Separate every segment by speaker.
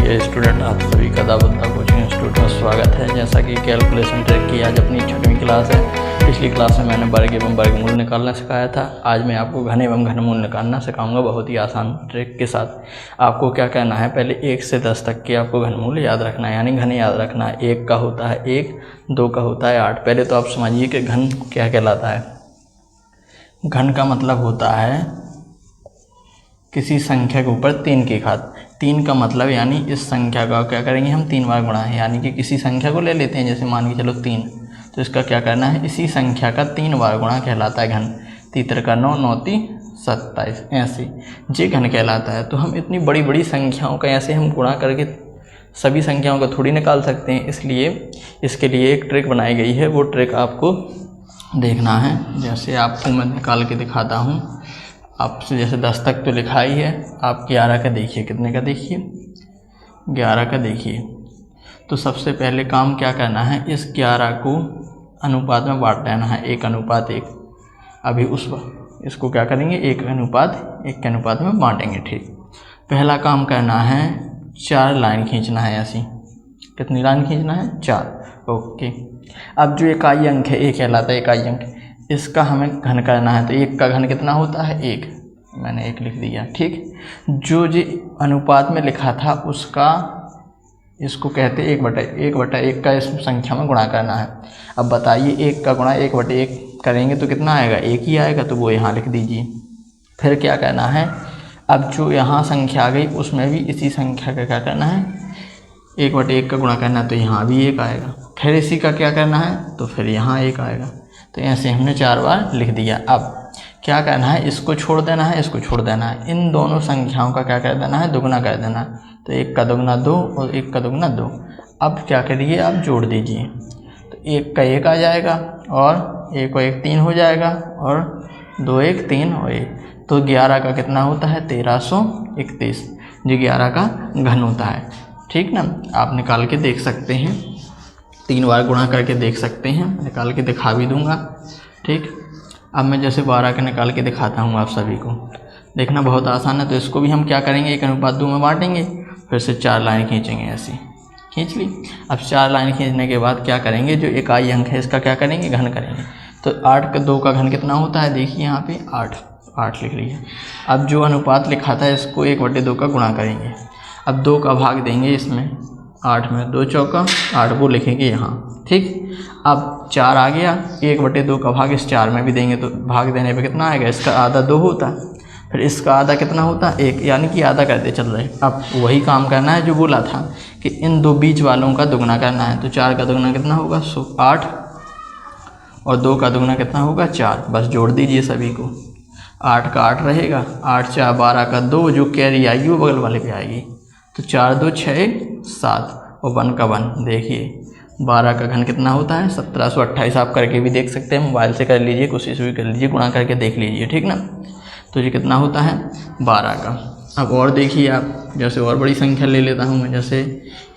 Speaker 1: Dear student, आप सभी का दावत कोचिंग इंस्टीट्यूट में स्वागत है। जैसा कि कैलकुलेशन ट्रिक की आज अपनी 6वीं क्लास है। पिछली क्लास में मैंने वर्ग एवं वर्गमूल निकालना सिखाया था। आज मैं आपको घन एवं घनमूल निकालना सिखाऊंगा बहुत ही आसान ट्रिक के साथ। आपको क्या करना है, पहले 1 से 10 तक के आपको घनमूल याद रखना है, यानी घन याद रखना है। 1 का होता है 1, 2 का होता है 8। पहले तो आप समझिए कि घन क्या कहलाता है। घन का मतलब होता है किसी संख्या के ऊपर 3 की घात। 3 का मतलब यानी इस संख्या का क्या करेंगे हम 3 बार गुणा है, यानी कि किसी संख्या को ले लेते हैं, जैसे मान के चलो 3, तो इसका क्या करना है, इसी संख्या का 3 बार गुणा कहलाता है घन। 3 का 9, 9 × 27, ऐसे ये घन कहलाता है। तो हम इतनी बड़ी बड़ी संख्याओं का ऐसे हम गुणा करके सभी संख्याओं को थोड़ी निकाल सकते हैं, इसलिए इसके लिए एक ट्रिक बनाई गई है। वो ट्रिक आपको देखना है। जैसे आपको मैं निकाल के दिखाता हूँ। आपसे जैसे 10 तक तो लिखा ही है, आप 11 का देखिए, कितने का देखिए, 11 का देखिए। तो सबसे पहले काम क्या करना है, इस 11 को अनुपात में बांट देना है, 1:1। अभी इसको क्या करेंगे, 1:1 के अनुपात में बांटेंगे। ठीक, पहला काम करना है 4 लाइन खींचना है ऐसी। कितनी लाइन खींचना है, 4। ओके, अब जो इकाई अंक है, 1 कहलाता है इकाई अंक, इसका हमें घन करना है। तो 1 का घन कितना होता है, 1, मैंने 1 लिख दिया। ठीक, जो अनुपात में लिखा था उसका इसको कहते 1/1 का इस संख्या में गुणा करना है। अब बताइए 1 का गुणा 1/1 करेंगे तो कितना आएगा, 1 ही आएगा, तो वो यहाँ लिख दीजिए। फिर क्या करना है, अब जो यहाँ संख्या आ गई उसमें भी इसी संख्या का क्या करना है, 1/1 का गुणा करना है, तो यहाँ भी 1 आएगा। फिर इसी का क्या करना है, तो फिर यहाँ 1 आएगा। तो ऐसे हमने 4 बार लिख दिया। अब क्या करना है, इसको छोड़ देना है, इसको छोड़ देना है, इन दोनों संख्याओं का क्या कर देना है, दुगना कर देना है। तो 1 का दुगना 2 और 1 का दुगना 2। अब क्या करिए, आप जोड़ दीजिए। तो 1 का 1 आ जाएगा और 1 को 1 3 हो जाएगा, और 2 1 3 और 1। तो 11 का कितना होता है, 1331, जो 11 का घन होता है। ठीक ना, आप निकाल के देख सकते हैं, 3 बार गुणा करके देख सकते हैं, निकाल के दिखा भी दूंगा। ठीक, अब मैं जैसे 12 का निकाल के दिखाता हूँ आप सभी को, देखना बहुत आसान है। तो इसको भी हम क्या करेंगे, 1:2 में बांटेंगे, फिर से 4 लाइन खींचेंगे, ऐसी खींच ली। अब 4 लाइन खींचने के बाद क्या करेंगे, जो इकाई अंक है इसका क्या करेंगे, घन करेंगे। तो 8 का 2 का घन कितना होता है, देखिए यहाँ पे 8 लिख लीजिए। अब जो अनुपात लिखा था इसको 1/2 का गुणा करेंगे। अब 2 का भाग देंगे इसमें, 8 में 2 चौका 8, वो लिखेंगे यहाँ। ठीक, अब 4 आ गया, 1/2 का भाग इस 4 में भी देंगे, तो भाग देने पे कितना आएगा, इसका आधा 2 होता है, फिर इसका आधा कितना होता है, 1, यानी कि आधा करते चल रहे। अब वही काम करना है जो बोला था कि इन 2 बीच वालों का दुगना करना है। तो 4 का दुगना कितना होगा, 8, और 2 का दुगना कितना होगा, 4। बस जोड़ दीजिए सभी को, 8 का 8 रहेगा, 8 4 12 का 2, जो कैरी आएगी वो बगल वाले पे आएगी। तो 4 2 6 7 और 1 का 1। देखिए 12 का घन कितना होता है, 1728। आप करके भी देख सकते हैं, मोबाइल से कर लीजिए, कोशिश भी कर लीजिए, गुणा करके देख लीजिए। ठीक ना, तो ये कितना होता है, 12 का। अब और देखिए आप, जैसे और बड़ी संख्या ले लेता हूँ मैं, जैसे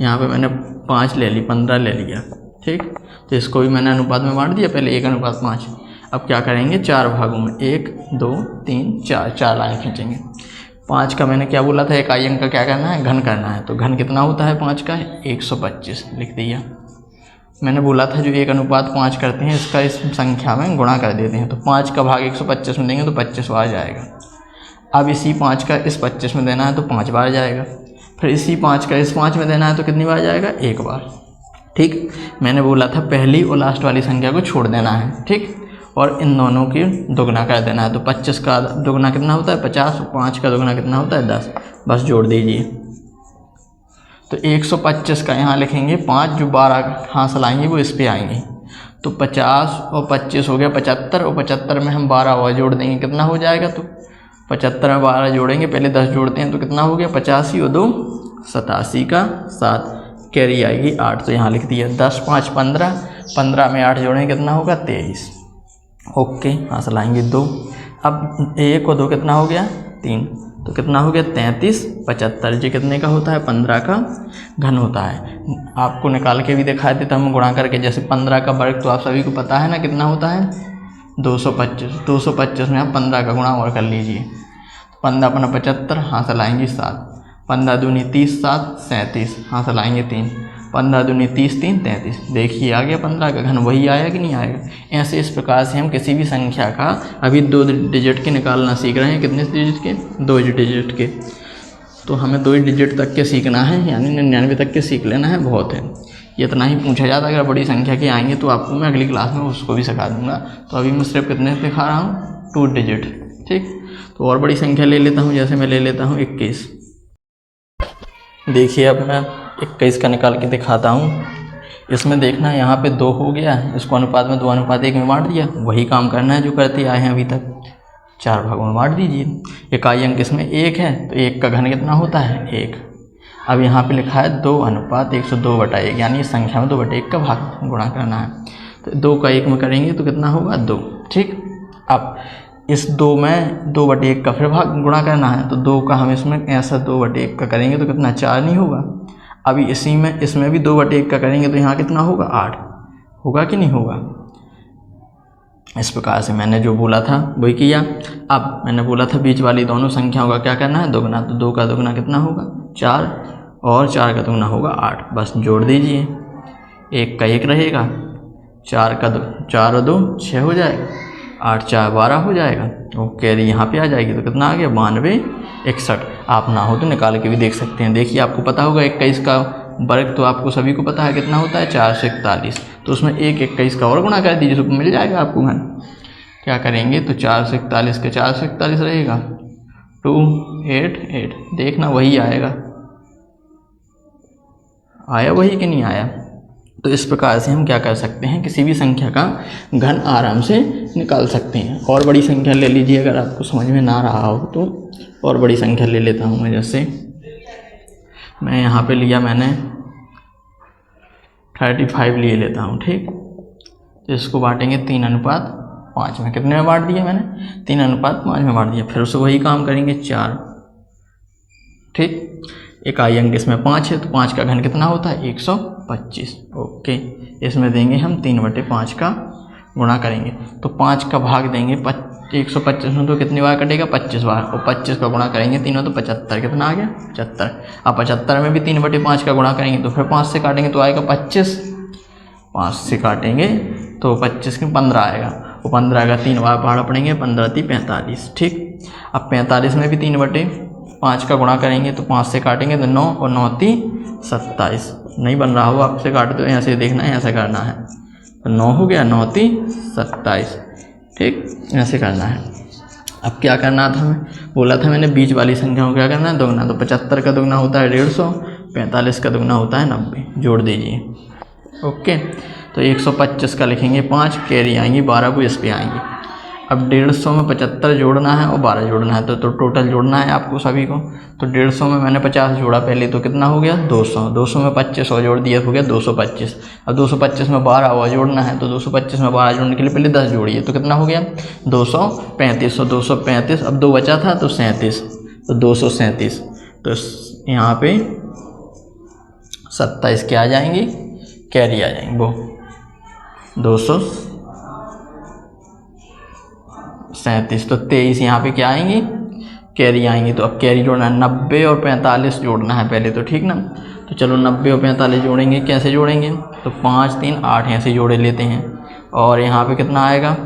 Speaker 1: यहाँ पे मैंने 5 ले ली, 15 ले लिया। ठीक, तो इसको भी मैंने अनुपात में बांट दिया, पहले 1:5। अब क्या करेंगे, 4 भागों में, 1 2 3 4 लाइन खींचेंगे। 5 का मैंने क्या बोला था, इकाई अंक का क्या करना है, घन करना है। तो घन कितना होता है 5 का, 125 लिख दिया। मैंने बोला था जो 1:5 करते हैं इसका इस संख्या में गुणा कर देते हैं। तो 5 का भाग 125 में देंगे तो 25 बार जाएगा। अब इसी 5 का इस 25 में देना है तो 5 बार जाएगा। फिर इसी 5 का इस 5 में देना है तो कितनी बार जाएगा, 1 बार। ठीक, मैंने बोला था पहली और लास्ट वाली संख्या को छोड़ देना है। ठीक, और इन दोनों की दुगना कर देना है। तो 25 का दुगना कितना होता है, 50, 5 का दुगना कितना होता है, 10। बस जोड़ दीजिए। तो 125 का यहाँ लिखेंगे 5, जो 12 हासिल आएंगे वो इस पे आएंगे। तो 50 और 25 हो गया 75, और 75 में हम 12 और जोड़ देंगे, कितना हो जाएगा, तो 75 में 12 जोड़ेंगे, पहले 10 जोड़ते हैं तो कितना हो गया, 85 और 2 87 का 7, कैरी आएगी 8। तो यहाँ लिख दिया 10 5 15, 15 में 8 जोड़ेंगे कितना होगा, 23। ओके, हासिल आएंगे 2। अब 1 और 2 कितना हो गया, 3, तो कितना हो गया, 33 75। जी कितने का होता है, 15 का घन होता है। आपको निकाल के भी दिखा देता हम गुणा करके। जैसे 15 का वर्ग तो आप सभी को पता है ना, कितना होता है, 225। 225 में आप 15 का गुणा और कर लीजिए, 15 × 75, हासिल आएंगी 7। 15 दूनी 30, 7 37, हासिल आएंगे 3, 15 दूनी 30, 3 33। देखिए आ गया 15 का घन, वही आया कि नहीं आएगा। ऐसे इस प्रकार से हम किसी भी संख्या का अभी 2 डिजिट के निकालना सीख रहे हैं। कितने डिजिट के? 2 डिजिट के। तो हमें 2 डिजिट तक के सीखना है, यानी 99 तक के सीख लेना है, बहुत है। ये इतना ही पूछा जाता है। अगर बड़ी संख्या के आएंगे तो आपको मैं अगली क्लास में उसको भी सिखा दूंगा। तो अभी मैं सिर्फ कितने दिखा रहा हूँ? 2 डिजिट। ठीक, तो और बड़ी संख्या ले लेता हूँ, जैसे मैं ले लेता हूँ 21। देखिए अब मैं 21 का निकाल के दिखाता हूँ। इसमें देखना यहाँ पे 2 हो गया, इसको अनुपात में 2:1 में बांट दिया। वही काम करना है जो करते आए हैं अभी तक। 4 भागों में बांट दीजिए। इकाई अंक इसमें 1 है, तो 1 का घन कितना होता है? 1। अब यहाँ पे लिखा है 2:102/1, यानी इस संख्या में 2/1 का भाग गुणा करना है। तो 2 का 1 में करेंगे तो कितना होगा? 2। ठीक, अब इस 2 में 2/1 का फिर भाग गुणा करना है। तो 2 का हम इसमें ऐसा 2/1 का करेंगे तो कितना? 4 नहीं होगा। अभी इसी में इसमें भी 2/1 का करेंगे तो यहाँ कितना होगा? 8 होगा कि नहीं होगा। इस प्रकार से मैंने जो बोला था वही किया। अब मैंने बोला था बीच वाली दोनों संख्याओं का क्या करना है? दोगुना। तो 2 का दोगुना कितना होगा? 4, और 4 का दोगुना होगा 8। बस जोड़ दीजिए, 1 का 1 रहेगा, 4 और 2 6 हो जाएगा, 8 4 12 हो जाएगा। तो कैरी यहाँ पे आ जाएगी। तो कितना आ गया? 92 61। आप ना हो तो निकाल के भी देख सकते हैं। देखिए आपको पता होगा 21 का वर्ग तो आपको सभी को पता है कितना होता है? 441। तो उसमें 21 का और गुणा कर दीजिए तो मिल जाएगा आपको घन। क्या करेंगे? तो 441 के 441 रहेगा, 288। देखना वही आएगा। आया वही कि नहीं आया? तो इस प्रकार से हम क्या कर सकते हैं? किसी भी संख्या का घन आराम से निकाल सकते हैं। और बड़ी संख्या ले लीजिए अगर आपको समझ में ना रहा हो तो। और बड़ी संख्या ले लेता हूँ मैं, जैसे मैं यहाँ पे लिया मैंने 35 ले लेता हूँ। ठीक, तो इसको बांटेंगे 3:5 में। कितने में बांट दिया मैंने? 3:5 में बांट दिया। फिर उससे वही काम करेंगे 4। ठीक, इकाई अंक इसमें 5 है, तो 5 का घन कितना होता है? 125। ओके, इसमें देंगे हम 3/5 का गुणा करेंगे। तो 5 का भाग देंगे 125 में, तो कितनी बार कटेगा? 25 बार। और 25 का गुणा करेंगे तीनों तो 75। कितना आ गया? 75। अब 75 में भी 3/5 का गुणा करेंगे तो फिर 5 से काटेंगे तो आएगा 25। 5 से काटेंगे तो 25 के 15 आएगा। वो 15 का 3 बार पहाड़ा पड़ेंगे, 15 × 3 = 45। ठीक, अब 45 में भी 3/5 का गुणा करेंगे तो 5 से काटेंगे तो 9, और 9 × 3 = 27। नहीं बन रहा हो आपसे काट दो, ऐसे देखना है, ऐसा करना है। तो 9 हो गया, 9 × 3 = 27। ठीक, ऐसे करना है। अब क्या करना था? मैं बोला था मैंने बीच वाली संख्या को क्या करना है? दोगुना। तो 75 का दोगुना होता है 150, 45 का दोगुना होता है 90। जोड़ दीजिए। ओके, तो 125 का लिखेंगे 5, कैरी आएंगी 12 को इस पे आएंगी। अब 150 में 75 जोड़ना है और 12 जोड़ना है, तो टोटल जोड़ना है आपको सभी को। तो 150 में मैंने 50 जोड़ा पहले, तो कितना हो गया? 200। 200 में 25 और जोड़ दिया, हो गया 225। अब 225 में 12 और जोड़ना है, तो 225 में 12 जोड़ने के लिए पहले 10 जोड़िए, तो कितना हो गया? 235। और 235, अब 2 बचा था तो 37, तो 237। तो यहाँ पे 27 क्या आ जाएंगी? कैरी आ जाएंगी। वो 237। तो 23 यहाँ पे क्या आएंगी? कैरी आएंगी। तो अब कैरी जोड़ना है, 90 और 45 जोड़ना है पहले तो। ठीक ना, तो चलो 90 और 45 जोड़ेंगे। कैसे जोड़ेंगे? तो 5 3 8 ऐसे जोड़े लेते हैं। और यहाँ पे कितना आएगा?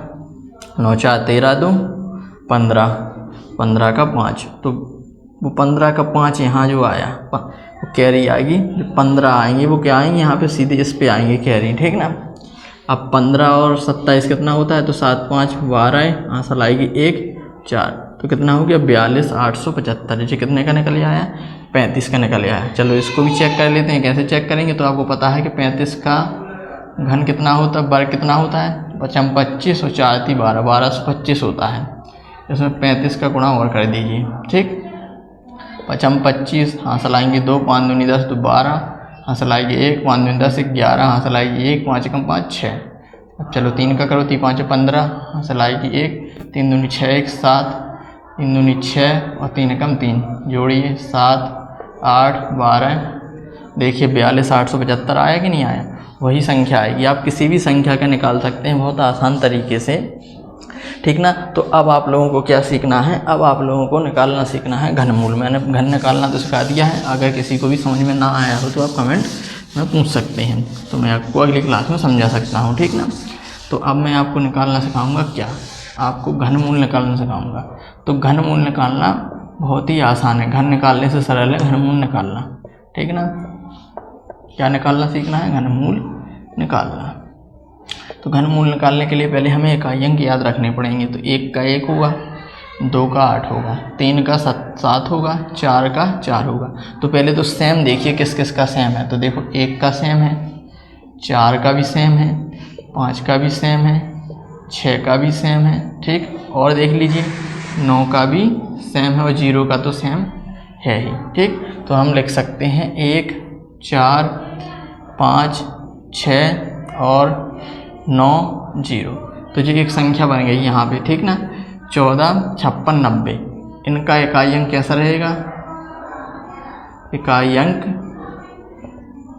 Speaker 1: 9 4 13 2 15, 15 का 5। तो वो 15 का 5 यहाँ जो आया वो कैरी आएगी। जो 15 आएंगी वो क्या आएंगी? यहाँ पे सीधे इस पे आएंगे कैरी। ठीक ना, अब 15 और 27 कितना होता है? तो 7 5 12, आंसर आएगी 1 4। तो कितना हो गया? 42 875। जी कितने का निकल आया? 35 का निकल आया। चलो इसको भी चेक कर लेते हैं। कैसे चेक करेंगे? तो आपको पता है कि 35 का घन कितना होता है, वर्ग कितना होता है? 5 25 और 4 3 12, 1225 होता है। इसमें 35 का गुणा और कर दीजिए। ठीक, 5 25, हासिल आएंगे 2, 5 दूनी 10 तो 12, हासिल आएगी 1, 5 दूनी 10 11, हासिल आएगी 1, 5 कम 5 6। अब चलो 3 का करो, 3 5 15, हासिल आएगी 1, 3 दूनी 6 1 7, 3 दूनी 6 और 3 कम 3, जोड़िए 7 8 12। देखिए 42 875 आया कि नहीं आया? वही संख्या आएगी। आप किसी भी संख्या का निकाल सकते हैं बहुत आसान तरीके से। ठीक ना। तो अब आप लोगों को क्या सीखना है, अब आप लोगों को निकालना सीखना है घनमूल। मैंने घन निकालना तो सिखा दिया है, अगर किसी को भी समझ में ना आया हो तो आप कमेंट में पूछ सकते हैं, तो मैं आपको अगली क्लास में समझा सकता हूँ, ठीक ना। तो अब मैं आपको निकालना सिखाऊंगा, क्या आपको घनमूल निकालना सिखाऊंगा। तो घनमूल निकालना बहुत ही आसान है, घन निकालने से सरल है घनमूल निकालना, ठीक ना। क्या निकालना सीखना है, घनमूल निकालना। तो घनमूल निकालने के लिए पहले हमें इकाई अंक याद रखने पड़ेंगे। तो 1 का 1 होगा, 2 का 8 होगा, 3 का 7 होगा, 4 का 4 होगा। तो पहले तो सेम देखिए किस किस का सेम है। तो देखो 1 का सेम है, 4 का भी सेम है, 5 का भी सेम है, 6 का भी सेम है, ठीक। और देख लीजिए 9 का भी सेम है और 0 का तो सेम है ही, ठीक। तो हम लिख सकते हैं 1 4 5 6 और 9 0। तो ये एक संख्या बन गई यहाँ पे, ठीक ना। 14 56 90 इनका इकाई अंक कैसा रहेगा, इकाई अंक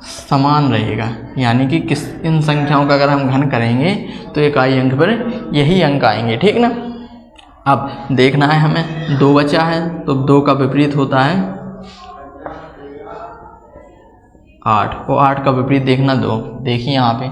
Speaker 1: समान रहेगा, यानी कि किस इन संख्याओं का अगर हम घन करेंगे तो इकाई अंक पर यही अंक आएंगे, ठीक ना। अब देखना है हमें 2 बचा है, तो 2 का विपरीत होता है 8, और 8 का विपरीत देखना 2। देखिए यहाँ पे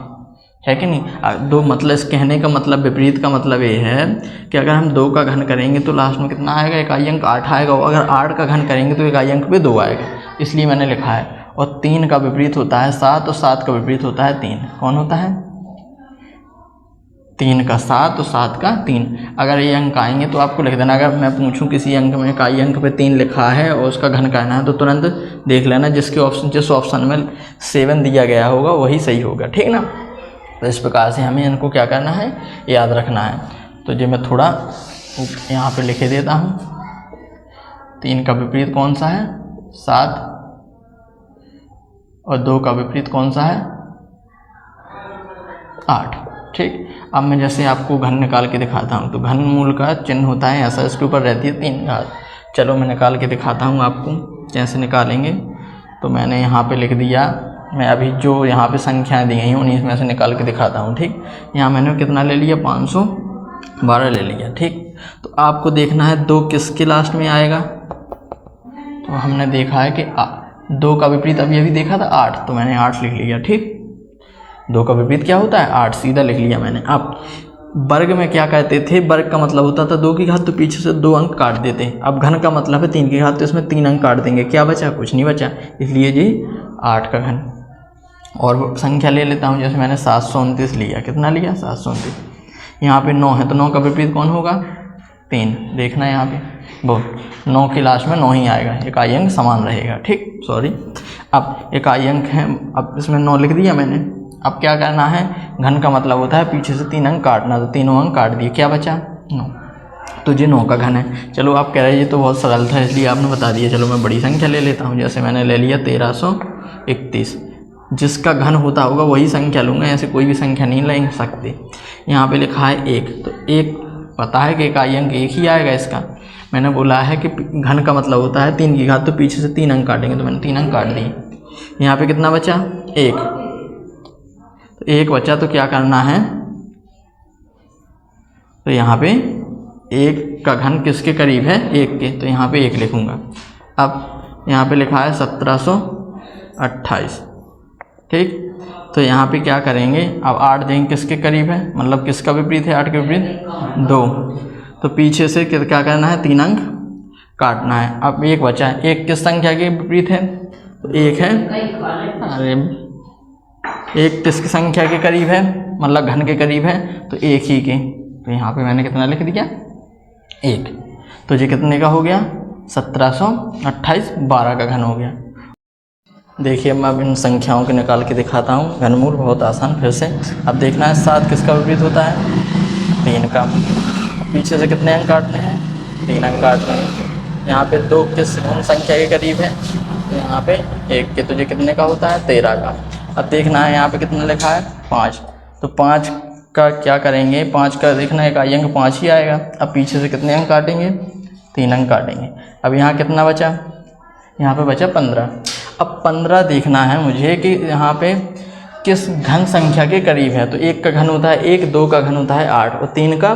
Speaker 1: है कि नहीं, 2 मतलब इस कहने का मतलब, विपरीत का मतलब ये है कि अगर हम 2 का घन करेंगे तो लास्ट में कितना आएगा, इकाई अंक 8 आएगा, और अगर 8 का घन करेंगे तो इकाई अंक पे 2 आएगा, इसलिए मैंने लिखा है। और 3 का विपरीत होता है 7, और 7 का विपरीत होता है 3। कौन होता है, 3 का 7 और 7 का 3। अगर ये अंक आएंगे तो आपको लिख देना। अगर मैं पूछूं किसी अंक में इकाई अंक पे 3 लिखा है और उसका घन करना है तो तुरंत देख लेना जिस ऑप्शन में 7 दिया गया होगा वही सही होगा, ठीक ना। तो इस प्रकार से हमें इनको क्या करना है, याद रखना है। तो जो मैं थोड़ा यहाँ पे लिखे देता हूँ, 3 का विपरीत कौन सा है, 7, और 2 का विपरीत कौन सा है, 8, ठीक। अब मैं जैसे आपको घन निकाल के दिखाता हूँ। तो घनमूल का चिन्ह होता है ऐसा, इसके ऊपर रहती है 3 घात। चलो मैं निकाल के दिखाता हूँ आपको कैसे निकालेंगे। तो मैंने यहाँ पे लिख दिया, मैं अभी जो यहाँ पे संख्याएं दी गई हैं उन्हीं में से निकाल के दिखाता हूँ, ठीक। यहाँ मैंने कितना ले लिया, 512 ले लिया, ठीक। तो आपको देखना है 2 किसके लास्ट में आएगा। तो हमने देखा है कि 2 का विपरीत अभी देखा था 8, तो मैंने 8 लिख लिया, ठीक। 2 का विपरीत क्या होता है, 8, सीधा लिख लिया मैंने। अब वर्ग में क्या कहते थे, वर्ग का मतलब होता था 2 की घात, तो पीछे से 2 अंक काट देते। अब घन का मतलब है 3 की घात, तो इसमें 3 अंक काट देंगे, क्या बचा, कुछ नहीं बचा, इसलिए जी 8 का घन। और संख्या ले लेता हूँ, जैसे मैंने 729 लिया, कितना लिया, 729। यहाँ पे 9 है, तो 9 का विपरीत कौन होगा, 3। देखना यहाँ पे बहुत 9 के लास्ट में 9 ही आएगा, इकाई अंक समान रहेगा, ठीक। सॉरी, अब इकाई अंक है, अब इसमें 9 लिख दिया मैंने। अब क्या करना है, घन का मतलब होता है पीछे से 3 अंक काटना, तो तीनों अंक काट दिए, क्या बचा, 9। तो ये 9 का घन है। चलो आप कह रहे हैं ये तो बहुत सरल था इसलिए आपने बता दिया। चलो मैं बड़ी संख्या ले लेता हूँ, जैसे मैंने ले लिया 1331। जिसका घन होता होगा वही संख्या लूँगा, ऐसे कोई भी संख्या नहीं ले सकते। यहाँ पे लिखा है 1, तो 1 पता है कि इकाई अंक 1 ही आएगा इसका। मैंने बोला है कि घन का मतलब होता है 3 की घात, तो पीछे से 3 अंक काटेंगे, तो मैंने 3 अंक काट दिए। यहाँ पे कितना बचा, 1, तो 1 बचा, तो क्या करना है, तो यहाँ पे 1 का घन किसके करीब है, 1 के, तो यहाँ पे 1 लिखूँगा। अब यहाँ पे लिखा है 1728, ठीक। तो यहाँ पे क्या करेंगे, अब 8 देंगे किसके करीब है, मतलब किसका विपरीत है, 8 के विपरीत 2, तो पीछे से क्या करना है, 3 अंक काटना है। अब 1 बचा है, 1 किस संख्या के विपरीत है, तो 1 है, अरे 1 किसकी संख्या के करीब है, मतलब घन के करीब है, तो 1 ही के। तो यहाँ पे मैंने कितना लिख दिया, 1। तो ये कितने का हो गया, 1728, 12 का घन हो गया। देखिए मैं अब इन संख्याओं को निकाल के दिखाता हूँ, घनमूल बहुत आसान। फिर से अब देखना है 7 किसका विपरीत होता है, 3 का। पीछे से कितने अंक काटने हैं, 3 अंक काटने हैं। यहाँ पे 2 किस संख्या के करीब है, तो यहाँ पे 1 के, तो ये कितने का होता है, 13 का। अब देखना है यहाँ पे कितना लिखा है, 5, तो 5 का क्या करेंगे, 5 का देखना है इकाई अंक 5 ही आएगा। अब पीछे से कितने अंक काटेंगे, 3 अंक काटेंगे। अब यहाँ कितना बचा, यहाँ पे बचा 15। अब 15 देखना है मुझे कि यहाँ पे किस घन संख्या के करीब है। तो 1 का घन होता है 1, 2 का घन होता है 8 और 3 का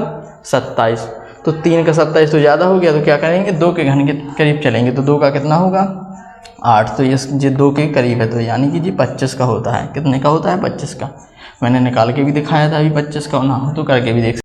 Speaker 1: 27। तो 3 का 27 तो ज़्यादा हो गया, तो क्या करेंगे 2 के घन के करीब चलेंगे, तो 2 का कितना होगा 8। तो ये 2 के करीब है, तो यानी कि जी 25 का होता है। कितने का होता है 25 का। मैंने निकाल के भी दिखाया था अभी 25 का, ना हो तो करके भी देख